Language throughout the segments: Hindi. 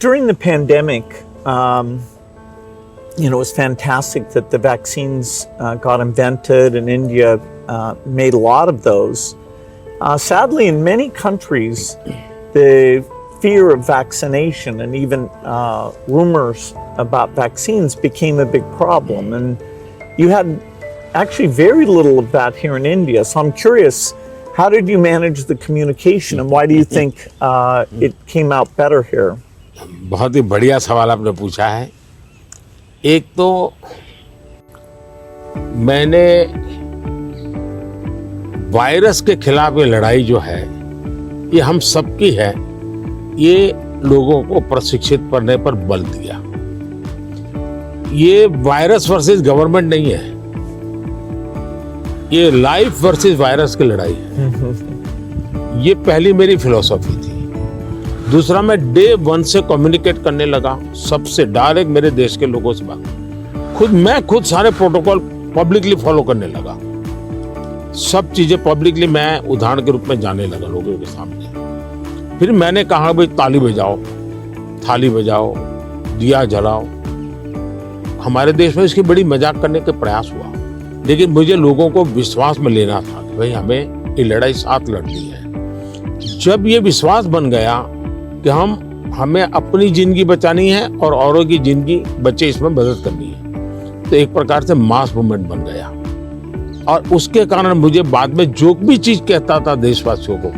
During the pandemic, it was fantastic that the vaccines got invented, and India made a lot of those. Sadly, in many countries, the fear of vaccination and even rumors about vaccines became a big problem. And you had actually very little of that here in India. So I'm curious, how did you manage the communication, and why do you think it came out better here? बहुत ही बढ़िया सवाल आपने पूछा है। एक तो मैंने वायरस के खिलाफ ये लड़ाई जो है, ये हम सबकी है, ये लोगों को प्रशिक्षित करने पर बल दिया। ये वायरस वर्सेस गवर्नमेंट नहीं है, ये लाइफ वर्सेस वायरस की लड़ाई है। ये पहली मेरी फिलॉसफी थी। दूसरा, मैं डे 1 से कम्युनिकेट करने लगा सबसे डायरेक्ट, मेरे देश के लोगों से बात। मैं खुद सारे प्रोटोकॉल पब्लिकली फॉलो करने लगा। सब चीजें पब्लिकली मैं उदाहरण के रूप में जाने लगा लोगों के सामने। फिर मैंने कहा भाई ताली बजाओ, थाली बजाओ, दिया जलाओ। हमारे देश में इसकी बड़ी मजाक करने के प्रयास हुआ, लेकिन मुझे लोगों को विश्वास में लेना था कि भाई हमें ये लड़ाई साथ लड़नी है। जब ये विश्वास बन गया कि हमें अपनी जिंदगी बचानी है और औरों की जिंदगी बचे, इसमें मदद करनी है, तो एक प्रकार से मास मूवमेंट बन गया। और उसके कारण मुझे बाद में जो भी चीज कहता था देशवासियों को,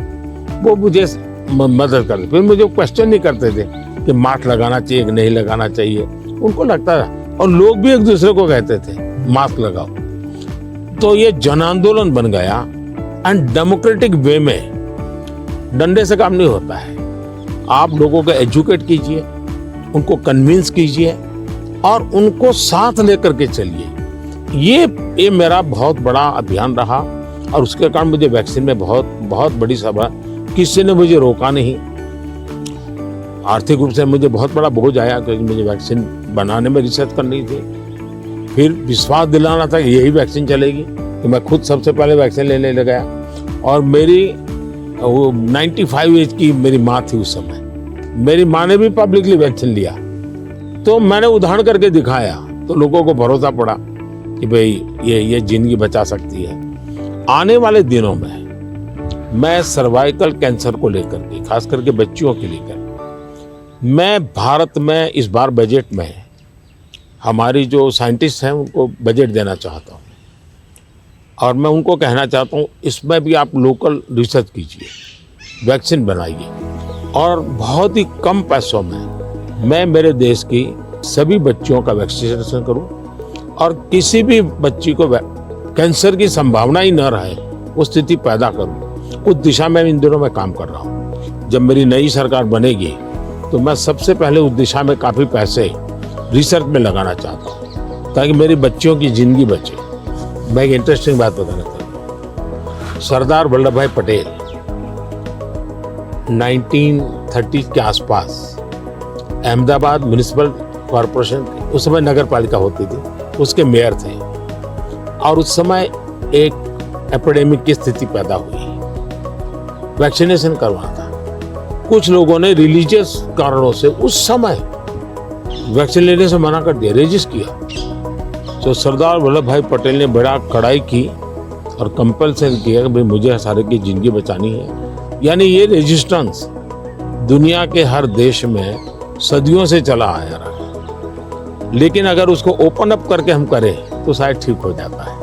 वो मुझे मदद करते। फिर मुझे क्वेश्चन नहीं करते थे कि मास्क लगाना चाहिए कि नहीं लगाना चाहिए, उनको लगता था। और लोग भी एक दूसरे को कहते थे मास्क लगाओ। तो ये जन आंदोलन बन गया। एंड डेमोक्रेटिक वे में डंडे से काम नहीं होता है। आप लोगों को एजुकेट कीजिए, उनको कन्विंस कीजिए और उनको साथ लेकर के चलिए। ये मेरा बहुत बड़ा अभियान रहा और उसके कारण मुझे वैक्सीन में बहुत बड़ी सभा, किसी ने मुझे रोका नहीं। आर्थिक रूप से मुझे बहुत बड़ा बोझ आया क्योंकि मुझे वैक्सीन बनाने में रिसर्च करनी थी। फिर विश्वास दिलाना था कि यही वैक्सीन चलेगी, तो मैं खुद सबसे पहले वैक्सीन लेने लग गया। और मेरी 95 एज की मेरी माँ थी उस समय, मेरी माँ ने भी पब्लिकली वैक्सीन लिया। तो मैंने उदाहरण करके दिखाया, तो लोगों को भरोसा पड़ा कि भाई ये जिंदगी बचा सकती है। आने वाले दिनों में मैं सर्वाइकल कैंसर को लेकर के, खास करके बच्चियों के लेकर, मैं भारत में इस बार बजट में हमारी जो साइंटिस्ट हैं उनको बजट देना चाहता हूँ। और मैं उनको कहना चाहता हूँ, इसमें भी आप लोकल रिसर्च कीजिए, वैक्सीन बनाइए और बहुत ही कम पैसों में मैं मेरे देश की सभी बच्चियों का वैक्सीनेशन करूँ और किसी भी बच्ची को कैंसर की संभावना ही न रहे, वो स्थिति पैदा करूँ। उस दिशा में इन दिनों मैं काम कर रहा हूँ। जब मेरी नई सरकार बनेगी तो मैं सबसे पहले उस दिशा में काफ़ी पैसे रिसर्च में लगाना चाहता हूँ ताकि मेरी बच्चियों की जिंदगी बचे। मैं एक इंटरेस्टिंग बात बताना चाहता हूँ। सरदार वल्लभ भाई पटेल 1930 के आसपास अहमदाबाद म्युनिसिपल कॉरपोरेशन, उस समय नगर पालिका होती थी, उसके मेयर थे। और उस समय एक एपिडेमिक की स्थिति पैदा हुई, वैक्सीनेशन करवाना था। कुछ लोगों ने रिलीजियस कारणों से उस समय वैक्सीन लेने से मना कर दिया, रेजिस्ट किया। तो सरदार वल्लभ भाई पटेल ने बड़ा कड़ाई की और कंपल्सन किया कि भाई मुझे सारे की जिंदगी बचानी है। यानी ये रेजिस्टेंस दुनिया के हर देश में सदियों से चला आया रहा है, लेकिन अगर उसको ओपन अप करके हम करें तो शायद ठीक हो जाता है।